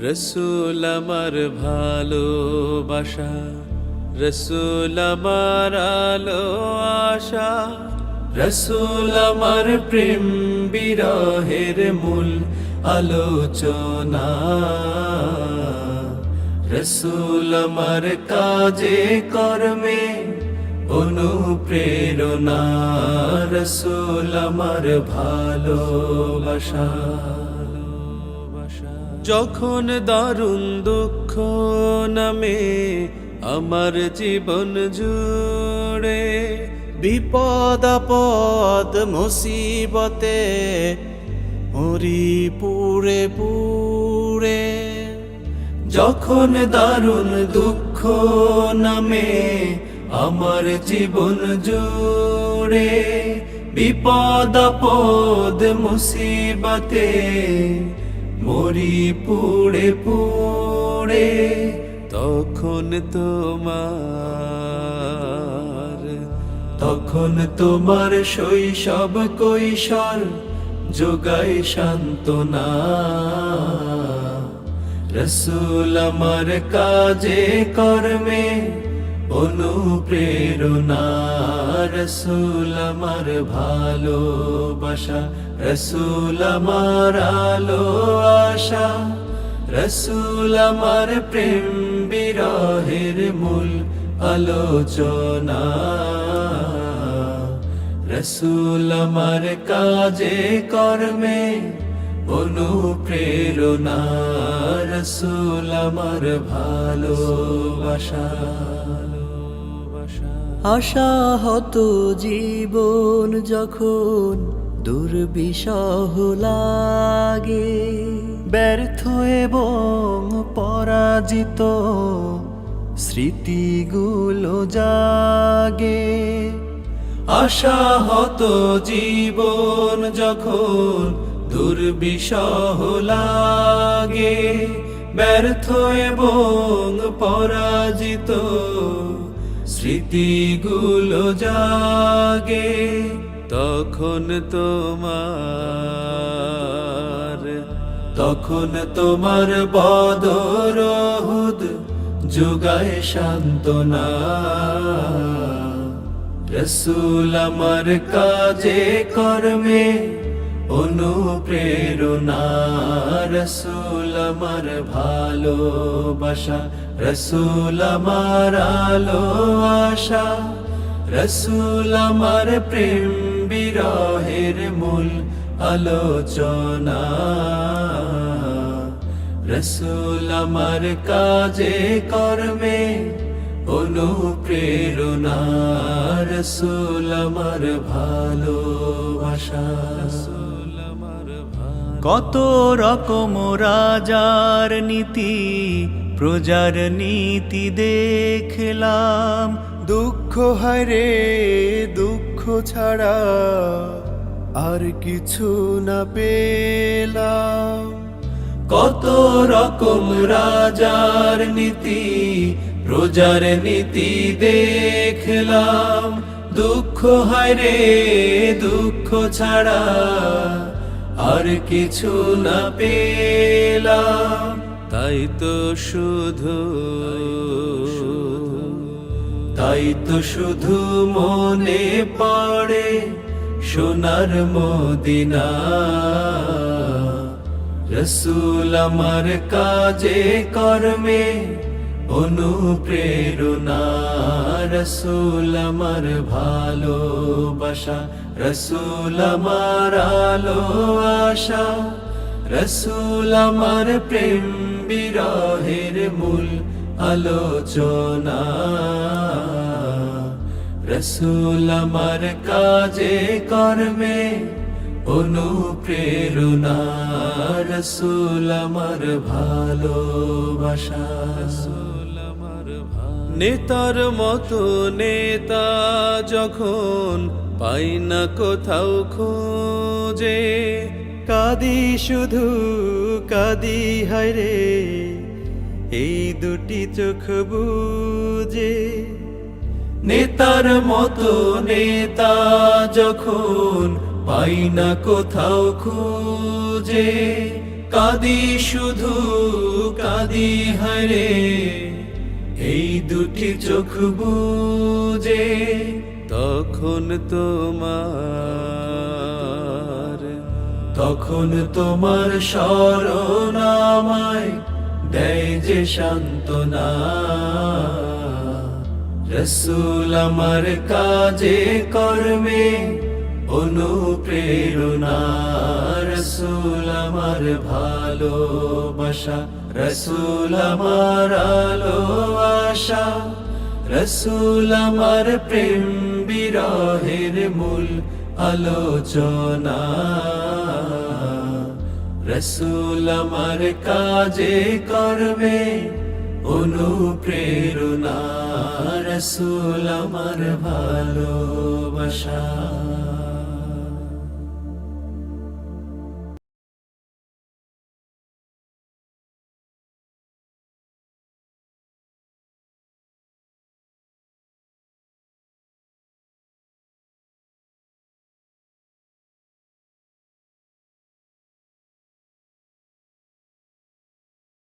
রসূল আমার ভালোবাসা, রসূল আমার আলো আশা, রসূল আমার প্রেম বিরহের মূল আলোচনা। রসূল আমার কাজে কর্মে অনুপ্রেরণা, রসূল আমার ভালোবাসা। যখন দারুণ দুঃখ নামে আমার জীবন জুড়ে, বিপদ আপদ মুসিবতে মরি পুড়ে পুড়ে। যখন দারুণ দুঃখ নামে আমার জীবন জুড়ে, বিপদ আপদ মুসিবতে মরি পুড়ে পুড়ে। তখন তোমার শৈশব কৈশোর যোগায় সান্ত্বনা। রসূল আমার কাজে কর্মে অনুপ্রেরণা, রসূল আমার ভালোবাসা, রসূল আমার আলো আশা, রসূল আমার প্রেম বিরহের মূল আলোচনা। রসূল আমার কাজে কর্মে অনুপ্রেরণা, রসূল আমার ভালোবাসা। আশাহত জীবন যখন দুর্বিষহ লাগে, ব্যর্থ এবং পরাজিত স্মৃতিগুলো জাগে। আশাহত জীবন যখন দুর্বিষহ লাগে, ব্যর্থ এবং পরাজিত স্মৃতিগুলো জাগে। তখন তোমার বদর উহুদ যোগায় সান্ত্বনা। রসূল আমার কাজে কর্মে অনুপ্রেরণা, রসূল আমার ভালোবাসা, রসূল আমার আলো আশা, রসূল আমার প্রেম বিরহের মূল আলোচনা। রসূল আমার কাজে কর্মে অনুপ্রেরণা, রসূল আমার ভালোবাসা। কত রকম রাজার নীতি প্রজার নীতি দেখলাম, দুঃখ হারে দুঃখ ছাড়া আর কিছু না পেলাম। কত রকম রাজার নীতি প্রজার নীতি দেখলাম, দুঃখ হারে দুঃখ ছাড়া আর কিছু না পেলাম। তাই তো শুধু মনে পড়ে সোনার মদিনা। রসূল আমার কাজে কর্মে অনুপ্রেরণা, রসূল আমার ভালোবাসা, রসূল আমার আলো আশা, রসূল আমার প্রেম বিরহের মূল আলোচনা। রসূল আমার কাজে কর্মে অনুপ্রেরণা, রসূল আমার ভালোবাসা। নেতার মতো নেতা যখন পাই না কোথাও খোঁজে, কাঁদি শুধু কাঁদি হায়রে এই দুটি চোখ বুজে। নেতার মতো নেতা যখন পাই না কোথাও খুঁজে, কাঁদি শুধু কাঁদি হায়রে এই দুটি চোখ বুজে, তখন তোমার স্মরণ আমায় দেয় যে সান্ত্বনা। রসূল আমার কাজে কর্মে অনুপ্রেরণা, রসূল আমার ভালোবাসা, রসূল আমার আলো আশা, রসূল আমার প্রেম বিরহের মূল আলোচনা। রসূল আমার কাজে কর্মে অনুপ্রেরণা, রসূল আমার ভালোবাসা।